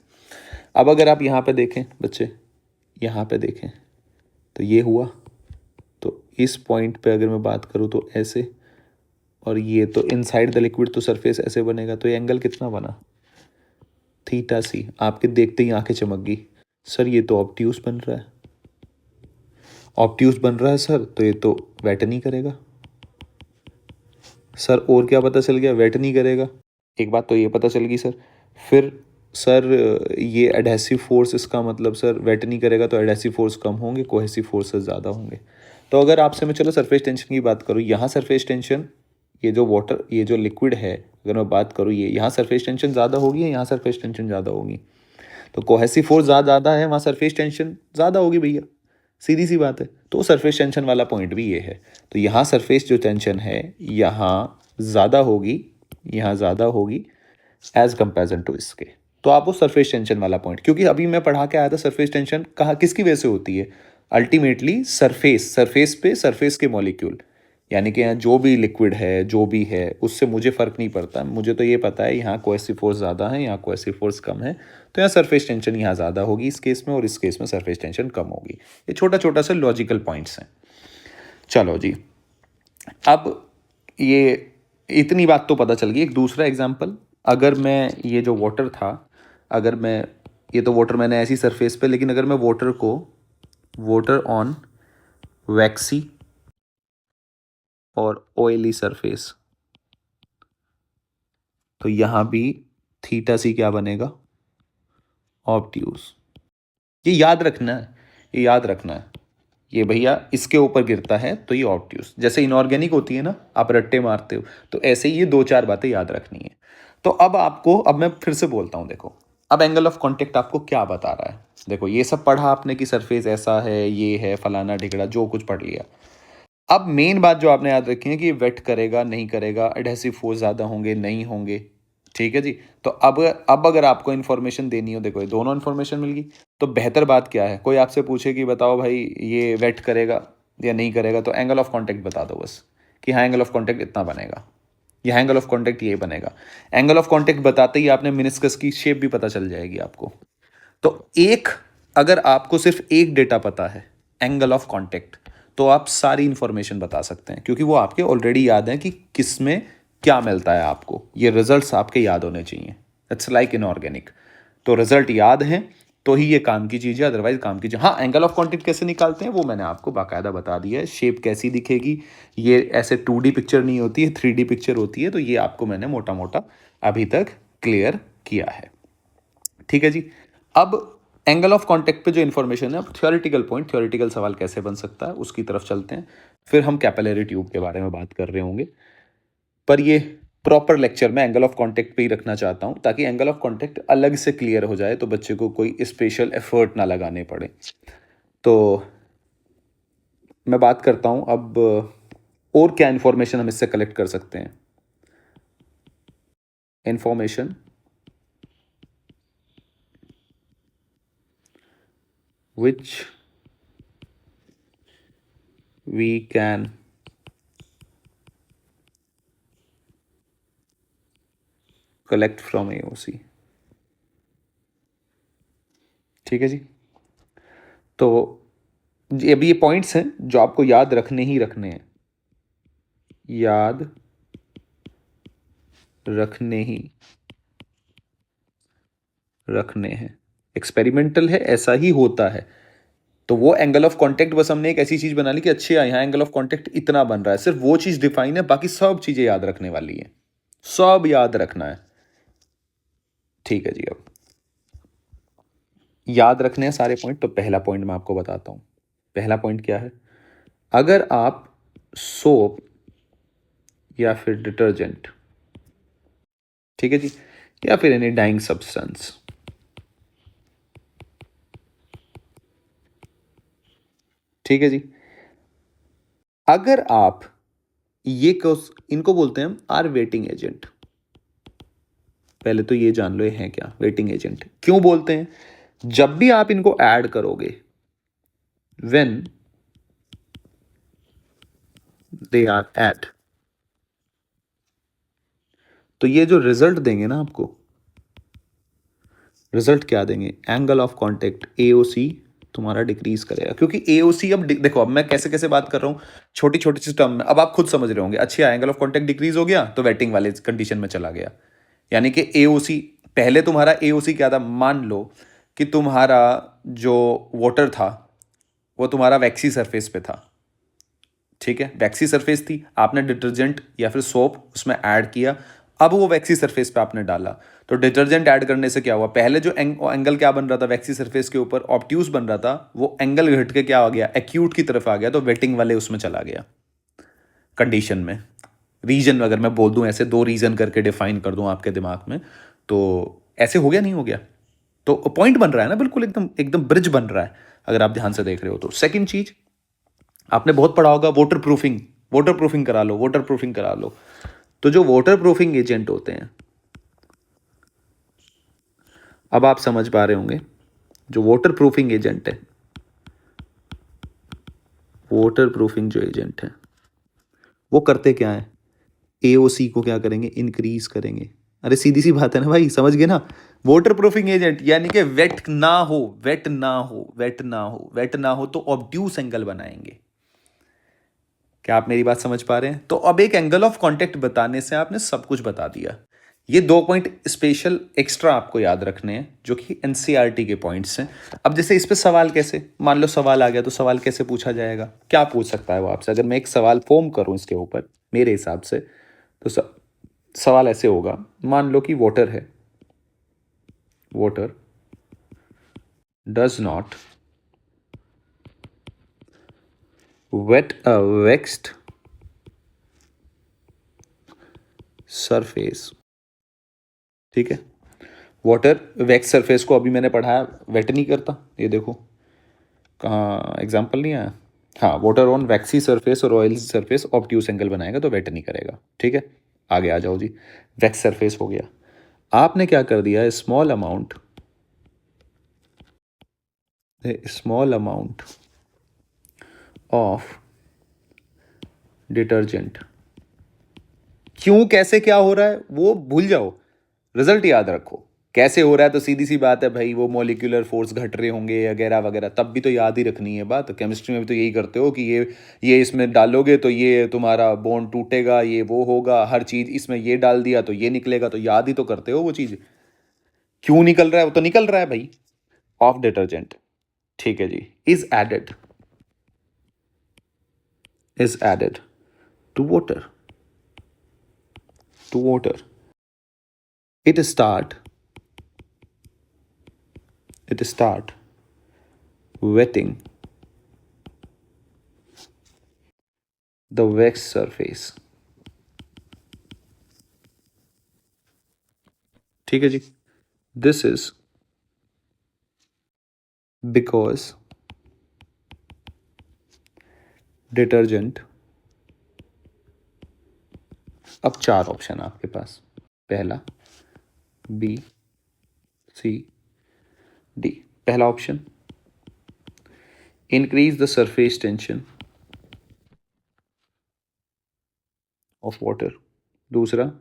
अब अगर आप यहाँ पे देखें बच्चे, यहाँ पे देखें तो ये हुआ, तो इस पॉइंट पे अगर मैं बात करूँ तो ऐसे, और ये तो इनसाइड द लिक्विड तो सरफेस ऐसे बनेगा, तो ये एंगल कितना बना? थीटा सी। आपके देखते ही आंखें चमक गई, सर ये तो ऑब्ट्यूस बन रहा है। ऑब्ट्यूस बन रहा है सर, तो ये तो वेट नहीं करेगा। सर और क्या पता चल गया? वेट नहीं करेगा। एक बात तो ये पता चल गई सर। फिर सर ये एडहेसिव फोर्स, इसका मतलब सर वेट नहीं करेगा तो एडहेसिव फोर्स कम होंगे, कोहेसिव फोर्सेस ज़्यादा होंगे। तो अगर आपसे मैं चलो सरफेस टेंशन की बात करूँ, यहाँ सरफेस टेंशन, ये जो वाटर, ये जो लिक्विड है, अगर मैं बात करूँ ये यहाँ सरफेस टेंशन ज़्यादा होगी या यहाँ सरफेस टेंशन ज़्यादा होगी? तो कोहेसिव फोर्स ज़्यादा है, वहाँ सरफेस टेंशन ज़्यादा होगी भैया, सीधी सी बात है। तो सरफेस टेंशन वाला पॉइंट भी ये है। तो यहाँ सरफेस जो टेंशन है यहाँ ज़्यादा होगी, यहाँ ज़्यादा होगी एज कंपेरिजन टू इसके। तो आप वो सरफेस टेंशन वाला पॉइंट, क्योंकि अभी मैं पढ़ा के आया था सरफेस टेंशन कहाँ किसकी वजह से होती है? अल्टीमेटली सरफेस के मॉलिक्यूल, यानी कि यहाँ जो भी लिक्विड है, जो भी है, उससे मुझे फ़र्क नहीं पड़ता। मुझे तो ये पता है यहाँ कोहेसिव फोर्स ज़्यादा है, यहाँ कोहेसिव फोर्स कम है, तो यहाँ सरफेस टेंशन यहाँ ज़्यादा होगी इस केस में, और इस केस में सरफेस टेंशन कम होगी। ये छोटा छोटा सा लॉजिकल पॉइंट्स हैं। चलो जी, अब ये इतनी बात तो पता चल गई। एक दूसरा एग्जाम्पल, अगर मैं ये जो वाटर था, अगर मैं ये तो वाटर मैंने ऐसी सरफेस पे, लेकिन अगर मैं वाटर ऑन वैक्सी और ऑयली सरफेस, तो यहाँ भी थीटा सी क्या बनेगा? ऑब्ट्यूस। ये याद रखना है, ये याद रखना है। ये भैया इसके ऊपर गिरता है तो ये ऑब्ट्यूस, जैसे इनऑर्गेनिक होती है ना, आप रट्टे मारते हो, तो ऐसे ही ये दो चार बातें याद रखनी है। तो अब मैं फिर से बोलता हूँ, देखो अब एंगल ऑफ कांटेक्ट आपको क्या बता रहा है। देखो ये सब पढ़ा आपने कि सरफेस ऐसा है, ये है, फलाना ढिगड़ा, जो कुछ पढ़ लिया। अब मेन बात जो आपने याद रखी है कि वेट करेगा नहीं करेगा, एडहेसिव फोर्स ज़्यादा होंगे नहीं होंगे। ठीक है जी। तो अब अगर आपको इन्फॉर्मेशन देनी हो, देखो ये दोनों इन्फॉर्मेशन मिल गई, तो बेहतर बात क्या है? कोई आपसे पूछे कि बताओ भाई ये वेट करेगा या नहीं करेगा, तो एंगल ऑफ कांटेक्ट बता दो बस, कि हाँ एंगल ऑफ कांटेक्ट इतना बनेगा, या एंगल ऑफ कांटेक्ट ये बनेगा। एंगल ऑफ कांटेक्ट बताते ही आपने मिनिस्कस की शेप भी पता चल जाएगी आपको। तो अगर आपको सिर्फ एक डेटा पता है, एंगल ऑफ कांटेक्ट, तो आप सारी इंफॉर्मेशन बता सकते हैं, क्योंकि वो आपके ऑलरेडी याद है कि किस में क्या मिलता है आपको। ये रिजल्ट्स आपके याद होने चाहिए। इट्स लाइक इनऑर्गेनिक, तो रिजल्ट याद है तो ही ये काम की चीज़ है, अदरवाइज काम की चीज़। हाँ, एंगल ऑफ कांटेक्ट कैसे निकालते हैं वो मैंने आपको बाकायदा बता दिया है। शेप कैसी दिखेगी, ये ऐसे 2D पिक्चर नहीं होती है, 3D पिक्चर होती है। तो ये आपको मैंने मोटा मोटा अभी तक क्लियर किया है। ठीक है जी। अब एंगल ऑफ कांटेक्ट पे जो इन्फॉर्मेशन है, अब थ्योरेटिकल सवाल कैसे बन सकता है उसकी तरफ चलते हैं। फिर हम कैपिलरी ट्यूब के बारे में बात कर रहे होंगे, पर ये प्रॉपर लेक्चर मैं एंगल ऑफ कांटेक्ट पे ही रखना चाहता हूँ, ताकि एंगल ऑफ कांटेक्ट अलग से क्लियर हो जाए, तो बच्चे को कोई स्पेशल एफर्ट ना लगाने पड़े। तो मैं बात करता हूँ अब और क्या इन्फॉर्मेशन हम इससे कलेक्ट कर सकते हैं। Information which we can collect from AOC। ठीक है जी। तो अभी ये पॉइंट्स हैं जो आपको याद रखने ही रखने हैं, याद रखने ही रखने हैं। एक्सपेरिमेंटल है, ऐसा ही होता है। तो वो एंगल ऑफ कांटेक्ट बस हमने एक ऐसी चीज बना ली कि अच्छा यहाँ एंगल ऑफ कांटेक्ट इतना बन रहा है, सिर्फ वो चीज डिफाइन है, बाकी सब चीजें याद रखने वाली है, सब याद रखना है। ठीक है जी, अब याद रखने हैं सारे पॉइंट। तो पहला पॉइंट मैं आपको बताता हूं। पहला पॉइंट क्या है? अगर आप सोप या फिर डिटर्जेंट, ठीक है जी, या फिर एनी डाइंग सब्सटेंस, ठीक है जी, अगर आप इनको बोलते हैं हम आर वेटिंग एजेंट। पहले तो ये जान लो ये है क्या वेटिंग एजेंट, क्यों बोलते हैं? जब भी आप इनको ऐड करोगे, व्हेन दे आर एट, तो ये जो रिजल्ट देंगे ना आपको, रिजल्ट क्या देंगे? एंगल ऑफ कांटेक्ट एओसी तुम्हारा डिक्रीज करेगा, क्योंकि एओसी अब देखो, अब मैं कैसे कैसे बात कर रहा हूं छोटी छोटी सी टर्म में, अब आप खुद समझ रहे होंगे। अच्छा, एंगल ऑफ कांटेक्ट डिक्रीज हो गया तो वेटिंग वाले कंडीशन में चला गया, यानी कि एओसी, पहले तुम्हारा एओसी क्या था? मान लो कि तुम्हारा जो वाटर था वो तुम्हारा वैक्सी सरफेस पे था, ठीक है, वैक्सी सरफेस थी, आपने डिटर्जेंट या फिर सोप उसमें ऐड किया, अब वो वैक्सी सरफेस पे आपने डाला, तो डिटर्जेंट ऐड करने से क्या हुआ? पहले जो एंगल क्या बन रहा था वैक्सी सरफेस के ऊपर, ऑब्ट्यूस बन रहा था, वो एंगल घट के क्या आ गया? एक्यूट की तरफ आ गया, तो वेटिंग वाले उसमें चला गया कंडीशन में। रीजन अगर मैं बोल दूं ऐसे, दो रीजन करके डिफाइन कर दूं आपके दिमाग में, तो ऐसे हो गया नहीं हो गया? तो पॉइंट बन रहा है ना, बिल्कुल एकदम एकदम ब्रिज बन रहा है, अगर आप ध्यान से देख रहे हो तो। सेकंड चीज, आपने बहुत पढ़ा होगा वाटर प्रूफिंग, वाटर प्रूफिंग करा लो, वाटर प्रूफिंग करा लो। तो जो वाटर प्रूफिंग एजेंट होते हैं, अब आप समझ पा रहे होंगे, जो वाटर प्रूफिंग एजेंट है, वाटर प्रूफिंग जो एजेंट है वो करते क्या है? एओसी को क्या करेंगे? इंक्रीज करेंगे। अरे सीधी सी बात है ना भाई, समझ गए ना? वाटर प्रूफिंग एजेंट यानी कि वेट ना हो, वेट ना हो, वेट ना हो, वेट ना हो, तो ऑब्ट्यूस एंगल बनाएंगे। क्या आप मेरी बात समझ पा रहे हैं? तो अब एक एंगल ऑफ कांटेक्ट बताने से आपने सब कुछ बता दिया। ये दो पॉइंट स्पेशल एक्स्ट्रा आपको याद रखने हैं, जो कि एनसीईआरटी के पॉइंट्स हैं। अब जैसे इस पे सवाल कैसे, मान लो सवाल आ गया, तो सवाल कैसे पूछा जाएगा? क्या पूछ सकता है वो आपसे? अगर मैं एक सवाल फॉर्म करूं इसके ऊपर मेरे हिसाब से, तो सवाल ऐसे होगा, मान लो कि वाटर है, water does not wet a waxed surface, ठीक है, वाटर वैक्स सरफेस को अभी मैंने पढ़ाया वेट नहीं करता, ये देखो कहाँ एग्जाम्पल नहीं आया। हाँ, वाटर ऑन वैक्सी सरफेस और ऑयल सरफेस ऑब्ट्यूस एंगल बनाएगा तो वेट नहीं करेगा, ठीक है। आगे आ जाओ जी, वैक्स सरफेस हो गया, आपने क्या कर दिया? स्मॉल अमाउंट ऑफ डिटर्जेंट, क्यों कैसे क्या हो रहा है वो भूल जाओ, रिजल्ट याद रखो। कैसे हो रहा है तो सीधी सी बात है भाई, वो मॉलिक्यूलर फोर्स घट रहे होंगे वगैरह वगैरह, तब भी तो याद ही रखनी है बात। केमिस्ट्री में भी तो यही करते हो कि ये इसमें डालोगे तो ये तुम्हारा बॉन्ड टूटेगा, ये वो होगा, हर चीज इसमें ये डाल दिया तो ये निकलेगा, तो याद ही तो करते हो वो चीज। क्यों निकल रहा है? वो तो निकल रहा है भाई, ऑफ डिटर्जेंट, ठीक है जी। Is added to water, to water, it start it start wetting the wax surface, ठीक है जी। दिस इज बिकॉज डिटर्जेंट, अब चार ऑप्शन है आपके पास, पहला बी सी डी। पहला option, increase the surface tension of water. दूसरा,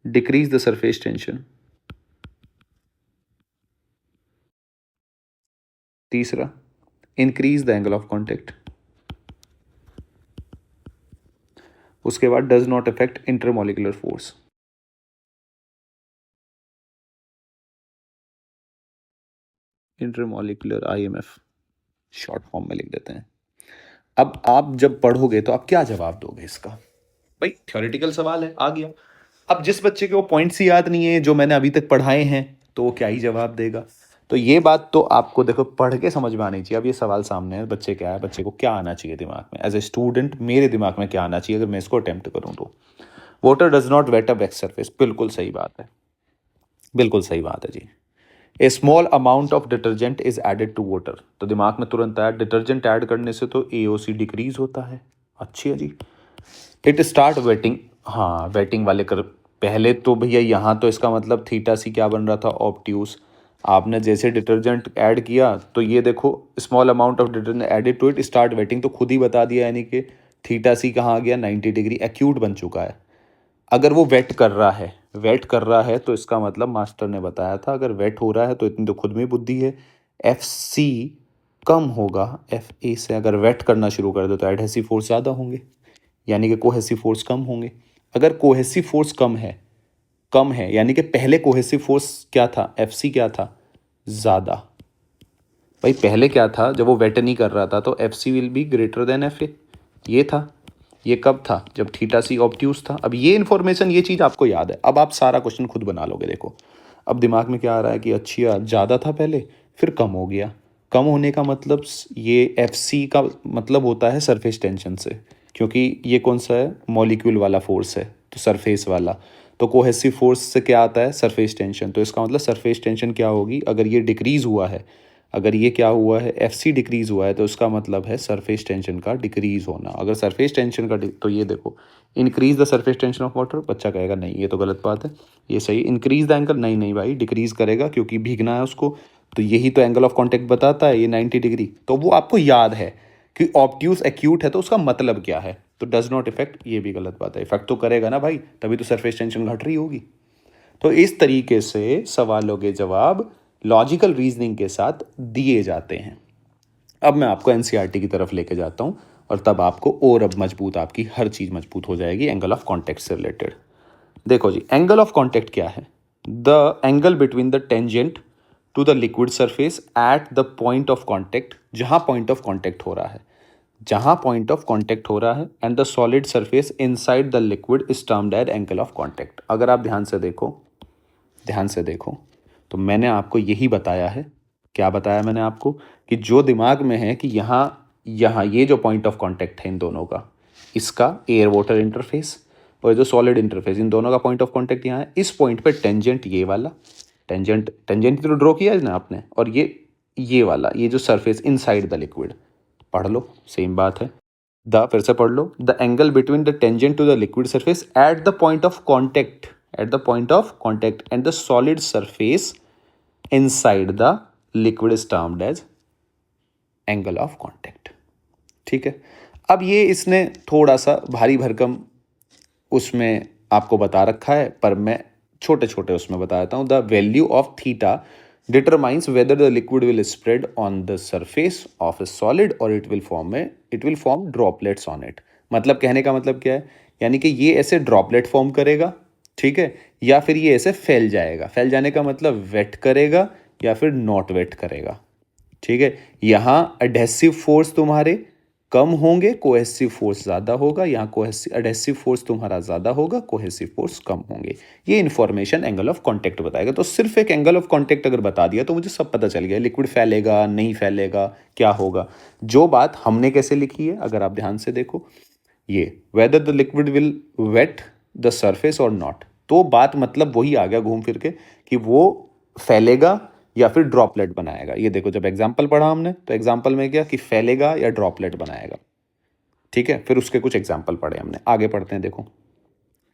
डिक्रीज द सरफेस टेंशन। तीसरा, increase the angle of contact. उसके बाद does not affect intermolecular force. Intermolecular IMF, short form में लिख देते हैं। अब आप जब पढ़ोगे तो आप क्या जवाब दोगे इसका? भाई थ्योरेटिकल सवाल है, आ गया। अब जिस बच्चे को पॉइंट्स ही याद नहीं है जो मैंने अभी तक पढ़ाए हैं, तो वो क्या ही जवाब देगा? तो ये बात तो आपको देखो पढ़ के समझ में आनी चाहिए। अब ये सवाल सामने है, बच्चे क्या है, बच्चे को क्या आना चाहिए दिमाग में एज ए स्टूडेंट, मेरे दिमाग में क्या आना चाहिए अगर मैं इसको अटेम्प्ट करूँ तो? Water does not wet a wet surface, बिल्कुल सही बात है, बिल्कुल सही बात है जी। A small amount of detergent is added to water, तो दिमाग में तुरंत आया डिटर्जेंट ऐड करने से तो एओसी डिक्रीज होता है। अच्छी है जी। इट स्टार्ट वेटिंग, हाँ वेटिंग वाले कर, पहले तो भैया यहाँ तो इसका मतलब थीटा सी क्या बन रहा था, ऑब्ट्यूस। आपने जैसे डिटर्जेंट ऐड किया तो ये देखो small amount of detergent added to it start wetting, तो खुद ही बता दिया, यानी कि थीटा सी कहाँ आ गया, 90 डिग्री, एक्यूट बन चुका है। अगर वो वेट कर रहा है, वेट कर रहा है तो इसका मतलब मास्टर ने बताया था अगर वेट हो रहा है तो इतनी तो खुद में बुद्धि है, एफ सी कम होगा एफ ए से। अगर वेट करना शुरू कर दो तो एडहेसिव फोर्स ज़्यादा होंगे, यानी कि कोहेसिव फोर्स कम होंगे। अगर कोहेसिव फोर्स कम है यानी कि पहले कोहेसिव फोर्स क्या था, एफ सी क्या था, ज़्यादा। भाई पहले क्या था, जब वो वेट नहीं कर रहा था तो F C will be greater than F A, ये था। ये कब था, जब थीटा सी ऑब्ट्यूस था। अब ये इन्फॉर्मेशन, ये चीज़ आपको याद है, अब आप सारा क्वेश्चन खुद बना लोगे। देखो अब दिमाग में क्या आ रहा है कि अच्छा ज़्यादा था पहले, फिर कम हो गया। कम होने का मतलब ये एफ सी का मतलब होता है सरफेस टेंशन से, क्योंकि ये कौन सा है, मॉलिक्यूल वाला फोर्स है, तो सरफेस वाला। तो कोहेसिव फोर्स से क्या आता है, सरफेस टेंशन। तो इसका मतलब सरफेस टेंशन क्या होगी, अगर ये डिक्रीज़ हुआ है, अगर ये क्या हुआ है, एफ सी डिक्रीज़ हुआ है, तो उसका मतलब है सरफेस टेंशन का डिक्रीज़ होना। अगर सरफेस टेंशन का तो ये देखो increase the surface tension of water, बच्चा कहेगा नहीं ये तो गलत बात है, ये सही। इंक्रीज द एंगल, नहीं नहीं भाई डिक्रीज़ करेगा क्योंकि भीगना है उसको, तो यही तो एंगल ऑफ कॉन्टैक्ट बताता है, ये 90 डिग्री। तो वो आपको याद है कि ऑब्ट्यूस एक्यूट है तो उसका मतलब क्या है, तो डज नॉट इफेक्ट, ये भी गलत बात है। इफेक्ट तो करेगा ना भाई, तभी तो सरफेस टेंशन घट रही होगी। तो इस तरीके से सवालों के जवाब लॉजिकल रीजनिंग के साथ दिए जाते हैं। अब मैं आपको एनसीईआरटी की तरफ लेके जाता हूँ और तब आपको और अब मजबूत, आपकी हर चीज़ मजबूत हो जाएगी एंगल ऑफ कॉन्टैक्ट से रिलेटेड। देखो जी, एंगल ऑफ कॉन्टैक्ट क्या है, the angle between the tangent to the liquid surface at the point of contact, जहाँ पॉइंट ऑफ कॉन्टैक्ट हो रहा है, जहाँ पॉइंट ऑफ कॉन्टैक्ट हो रहा है, and the solid surface inside the liquid is termed as angle of contact. अगर आप ध्यान से देखो, ध्यान से देखो, तो मैंने आपको यही बताया है। क्या बताया मैंने आपको, कि जो दिमाग में है कि यहाँ यहाँ ये जो पॉइंट ऑफ कांटेक्ट है इन दोनों का, इसका एयर वाटर इंटरफेस और जो सॉलिड इंटरफेस, इन दोनों का पॉइंट ऑफ कांटेक्ट यहाँ है। इस पॉइंट पे टेंजेंट ये वाला, टेंजेंट टेंजेंट तो ड्रॉ किया है ना आपने, और ये वाला, ये जो सरफेस इनसाइड द लिक्विड, पढ़ लो सेम बात है। द, फिर से पढ़ लो, the angle between the tangent to the liquid surface at the point of contact, at the point of contact and the solid surface inside the liquid is termed as angle of contact. ठीक है। अब ये इसने थोड़ा सा भारी भरकम उसमें आपको बता रखा है, पर मैं छोटे छोटे उसमें बता देता हूँ। The value of theta determines whether the liquid will spread on the surface of a solid और it will form droplets on it. मतलब कहने का मतलब क्या है, यानी कि ये ऐसे ड्रॉपलेट फॉर्म करेगा, ठीक है, या फिर ये ऐसे फैल जाएगा। फैल जाने का मतलब वेट करेगा या फिर नॉट वेट करेगा। ठीक है, यहाँ एडहेसिव फोर्स तुम्हारे कम होंगे, कोहेसिव फोर्स ज़्यादा होगा। यहाँ एडहेसिव फोर्स तुम्हारा ज़्यादा होगा, कोहेसिव फोर्स कम होंगे। ये इन्फॉर्मेशन एंगल ऑफ कांटेक्ट बताएगा। तो सिर्फ एक एंगल ऑफ कांटेक्ट अगर बता दिया तो मुझे सब पता चल गया, लिक्विड फैलेगा नहीं फैलेगा क्या होगा। जो बात हमने कैसे लिखी है अगर आप ध्यान से देखो, ये whether the liquid will wet the surface और नॉट, तो बात मतलब वही आ गया घूम फिर के कि वो फैलेगा या फिर ड्रॉपलेट बनाएगा। ये देखो जब एग्जाम्पल पढ़ा हमने तो एग्जाम्पल में क्या कि फैलेगा या ड्रॉपलेट बनाएगा। ठीक है, फिर उसके कुछ एग्जाम्पल पढ़े हमने, आगे पढ़ते हैं। देखो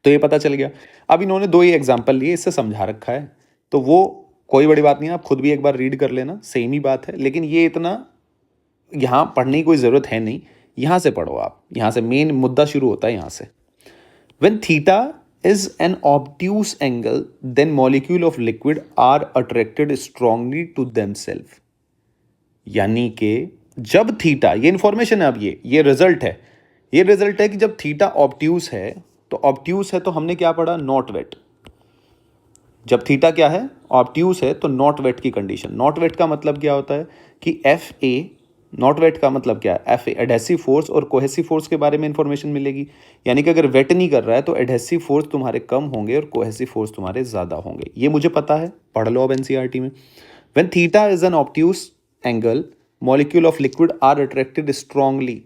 तो ये पता चल गया। अब इन्होंने दो ही एग्जाम्पल लिए, इससे समझा रखा है, तो वो कोई बड़ी बात नहीं है, आप खुद भी एक बार रीड कर लेना, सेम ही बात है। लेकिन ये इतना यहाँ पढ़ने की कोई ज़रूरत है नहीं, यहाँ से पढ़ो आप, यहाँ से मेन मुद्दा शुरू होता है यहाँ से। When theta is an obtuse angle, then molecule of liquid are attracted strongly to themselves। यानी कि जब थीटा, ये इंफॉर्मेशन है, अब ये रिजल्ट है, ये रिजल्ट है कि जब थीटा ऑब्ट्यूस है, तो ऑब्ट्यूस है तो हमने क्या पढ़ा, नॉट वेट। जब थीटा क्या है, ऑब्ट्यूस है, तो नॉट वेट की कंडीशन। नॉट वेट का मतलब क्या होता है कि एफ ए नॉट वेट का मतलब क्या है, एडहेसिव फोर्स और कोहेसिव फोर्स के बारे में इंफॉर्मेशन मिलेगी। यानी कि अगर वेट नहीं कर रहा है तो एडहेसिव फोर्स तुम्हारे कम होंगे और कोहेसिव फोर्स तुम्हारे ज़्यादा होंगे, ये मुझे पता है, पढ़ लो अब एनसीईआरटी में। When theta is an obtuse angle, molecule of liquid are attracted strongly.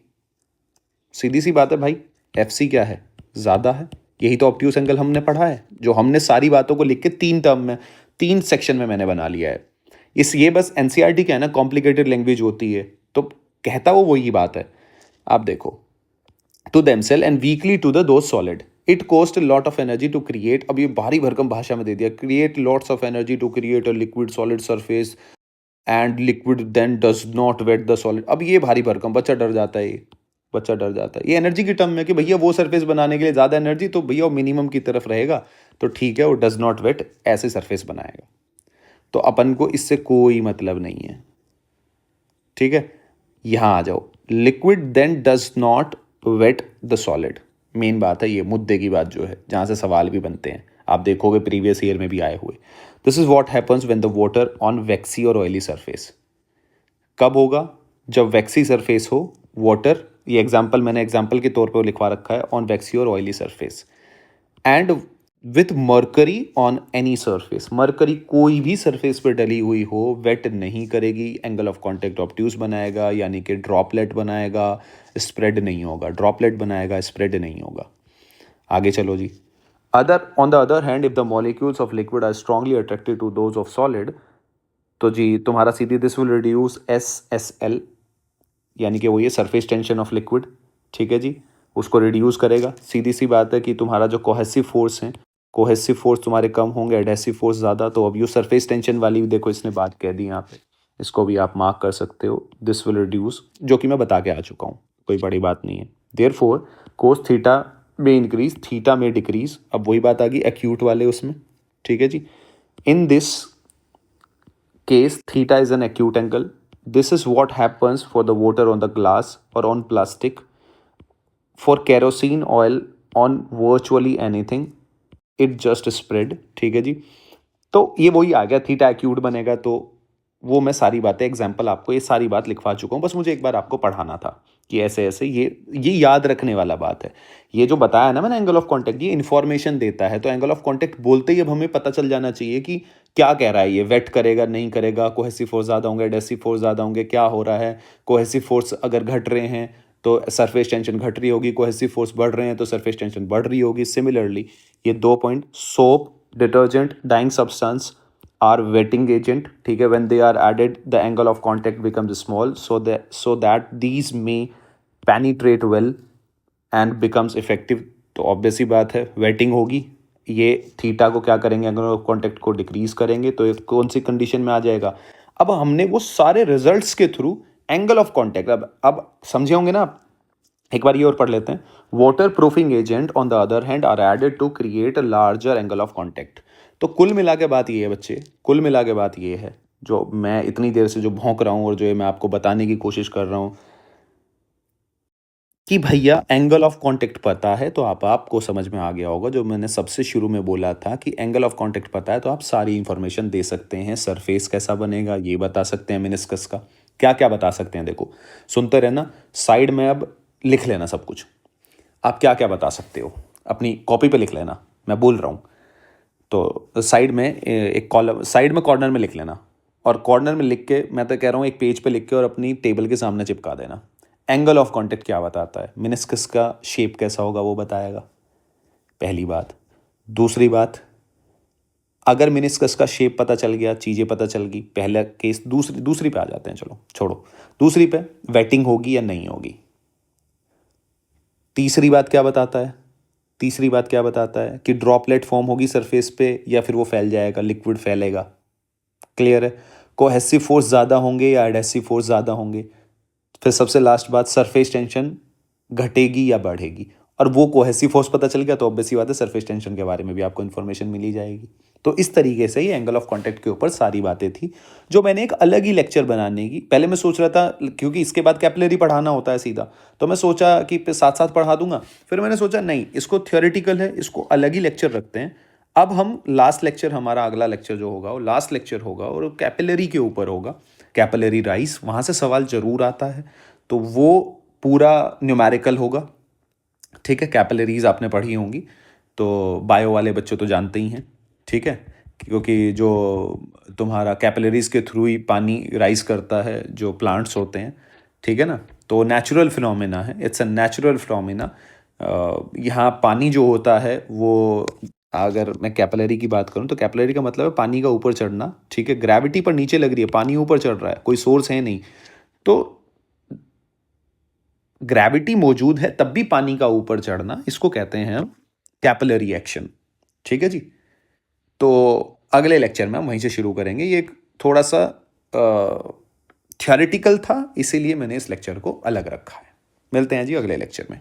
सीधी सी बात है भाई, एफ सी क्या है, ज़्यादा है। यही तो ऑब्ट्यूस एंगल हमने पढ़ा है, जो हमने सारी बातों को लिख के 3 टर्म में, 3 सेक्शन में मैंने बना लिया है। ये बस एनसीईआरटी क्या है ना, कॉम्प्लिकेटेड लैंग्वेज होती है, तो कहता वो वही बात है। आप देखो, to themselves and weakly to the दो solid it cost lot of energy to create, अब ये भारी भरकम भाषा में दे दिया, create lots of energy to create a liquid solid surface and liquid then does not wet the solid. अब ये भारी भरकम, बच्चा डर जाता है, बच्चा डर जाता है। ये एनर्जी की टर्म में कि भैया वो सरफेस बनाने के लिए ज़्यादा एनर्जी, तो भैया वो मिनिमम की तरफ रहेगा, तो ठीक है, वो डज नॉट वेट ऐसे सरफेस बनाएगा। तो अपन को इससे कोई मतलब नहीं है, ठीक है। यहाँ आ जाओ, liquid then does not wet the solid, main बात है ये, मुद्दे की बात जो है, जहाँ से सवाल भी बनते हैं, आप देखोगे प्रीवियस ईयर में भी आए हुए। This is what happens when the water on waxy और ऑयली सरफेस। कब होगा, जब वैक्सी सरफेस हो, वाटर, ये एग्जाम्पल मैंने एग्जाम्पल के तौर पर लिखवा रखा है, ऑन वैक्सी और oily surface and with mercury on any surface. Mercury कोई भी सरफेस पर डली हुई हो, वेट नहीं करेगी, एंगल ऑफ कॉन्टैक्ट ऑब्ट्यूस बनाएगा, यानी कि ड्रॉपलेट बनाएगा, स्प्रेड नहीं होगा, ड्रॉपलेट बनाएगा, स्प्रेड नहीं होगा। आगे चलो जी। On the other hand if the molecules of liquid are strongly attracted to those of solid, तो जी तुम्हारा सीधी दिस विल रिड्यूस SSL, यानी कि वो ये सरफेस टेंशन ऑफ लिक्विड, ठीक है जी, उसको रिड्यूस करेगा। सीधी सी बात है कि तुम्हारा जो कोहेसिव फोर्स है, कोहेसिव फोर्स तुम्हारे कम होंगे, एडहेसिव फोर्स ज़्यादा, तो अब ये सरफेस टेंशन वाली भी देखो इसने बात कह दी यहाँ पे, इसको भी आप मार्क कर सकते हो, दिस विल रिड्यूस, जो कि मैं बता के आ चुका हूँ, कोई बड़ी बात नहीं है। देयरफॉर कोस थीटा में इंक्रीज, थीटा में डिक्रीज, अब वही बात आ गई एक्यूट वाले उसमें, ठीक है जी। In this case theta is an acute angle. This is what happens for the water on the glass or on plastic, for kerosene oil, on virtually anything, it just spread, ठीक है जी। तो ये वही आ गया, थीटा एक्यूट बनेगा, तो वो मैं सारी बातें एग्जाम्पल आपको ये सारी बात लिखवा चुका हूँ, बस मुझे एक बार आपको पढ़ाना था कि ऐसे ऐसे ये याद रखने वाला बात है। ये जो बताया ना मैंने एंगल ऑफ कॉन्टैक्ट, ये इन्फॉर्मेशन देता है, तो एंगल ऑफ कॉन्टैक्ट बोलते ही अब हमें पता चल जाना चाहिए कि क्या कह रहा है ये, वेट करेगा नहीं करेगा, कोहेसिव फोर्स ज़्यादा होंगे, एडहेसिव फोर्स ज़्यादा होंगे, क्या हो रहा है। कोहेसिव फोर्स अगर घट रहे हैं तो सरफेस टेंशन घट रही होगी, कोहेसिव फोर्स बढ़ रहे हैं तो सरफेस टेंशन बढ़ रही होगी। सिमिलरली ये 2 point, soap, detergent, dyeing substance are wetting agent, ठीक है, when they are added the angle of contact becomes small, so that these में penetrate well and becomes effective. तो ऑब्वियस ही बात है, वेटिंग होगी, ये थीटा को क्या करेंगे, एंगल ऑफ कॉन्टैक्ट को डिक्रीज करेंगे, तो एक कौन सी कंडीशन में आ जाएगा। अब हमने वो सारे रिजल्ट्स के थ्रू एंगल ऑफ कॉन्टैक्ट, अब समझे होंगे ना आप, एक बार ये और पढ़ लेते हैं। Waterproofing agent on the other hand are added to create a larger angle of contact. तो कुल मिला के बात ये है बच्चे, कुल मिला के बात ये है, जो मैं इतनी देर से जो भौंक रहा हूँ और जो ये मैं आपको बताने की कोशिश कर रहा हूँ कि भैया एंगल ऑफ कॉन्टैक्ट पता है तो आपको समझ में आ गया होगा, जो मैंने सबसे शुरू में बोला था कि एंगल ऑफ कॉन्टैक्ट पता है तो आप सारी इंफॉर्मेशन दे सकते हैं। सरफेस कैसा बनेगा ये बता सकते हैं, मेनिस्कस का क्या क्या बता सकते हैं, देखो सुनते रहना, साइड में अब लिख लेना सब कुछ। आप क्या क्या बता सकते हो अपनी कॉपी पे लिख लेना, मैं बोल रहा हूँ, तो साइड में एक कॉलम, साइड में कॉर्नर में लिख लेना, और कॉर्नर में लिख के मैं तो कह रहा हूँ एक पेज पे लिख के और अपनी टेबल के सामने चिपका देना। एंगल ऑफ कॉन्टैक्ट क्या बताता है, मेनिस्कस का शेप कैसा होगा वो बताएगा, पहली बात। दूसरी बात, अगर मेनिस्कस का शेप पता चल गया, चीज़ें पता चल गई, पहला केस, दूसरी पे आ जाते हैं, चलो छोड़ो, दूसरी पे वेटिंग होगी या नहीं होगी। तीसरी बात क्या बताता है, तीसरी बात क्या बताता है कि ड्रॉपलेट फॉर्म होगी सरफेस पे या फिर वो फैल जाएगा, लिक्विड फैलेगा, क्लियर है। कोहेसिव फोर्स ज़्यादा होंगे या एडहेसिव फोर्स ज़्यादा होंगे। फिर सबसे लास्ट बात, सरफेस टेंशन घटेगी या बढ़ेगी, और वो कोहेसिव फोर्स पता चल गया तो ऑब्वियस ही बात है सरफेस टेंशन के बारे में भी आपको इन्फॉर्मेशन मिल ही जाएगी। तो इस तरीके से ही एंगल ऑफ कॉन्टैक्ट के ऊपर सारी बातें थी, जो मैंने एक अलग ही लेक्चर बनाने की, पहले मैं सोच रहा था क्योंकि इसके बाद कैपिलरी पढ़ाना होता है सीधा, तो मैं सोचा कि साथ साथ पढ़ा दूंगा, फिर मैंने सोचा नहीं, इसको थियोरेटिकल है, इसको अलग ही लेक्चर रखते हैं। अब हम लास्ट लेक्चर, हमारा अगला लेक्चर जो होगा वो लास्ट लेक्चर होगा और कैपिलरी के ऊपर होगा। कैपिलरी राइज, वहाँ से सवाल जरूर आता है। तो वो पूरा न्यूमेरिकल होगा, ठीक है। कैपिलरीज आपने पढ़ी होंगी, तो बायो वाले बच्चे तो जानते ही हैं, ठीक है, क्योंकि जो तुम्हारा कैपिलरीज के थ्रू ही पानी राइज करता है जो प्लांट्स होते हैं, ठीक है ना। तो नेचुरल फिनोमेना है, इट्स अ नेचुरल फिनोमेना। यहाँ पानी जो होता है वो, अगर मैं कैपिलरी की बात करूँ तो कैपिलरी का मतलब है पानी का ऊपर चढ़ना, ठीक है। ग्रेविटी पर नीचे लग रही है, पानी ऊपर चढ़ रहा है, कोई सोर्स है नहीं, तो ग्रेविटी मौजूद है तब भी पानी का ऊपर चढ़ना, इसको कहते हैं हम कैपिलरी एक्शन, ठीक है जी। तो अगले लेक्चर में हम वहीं से शुरू करेंगे। ये एक थोड़ा सा थियोरेटिकल था, इसीलिए मैंने इस लेक्चर को अलग रखा है। मिलते हैं जी अगले लेक्चर में।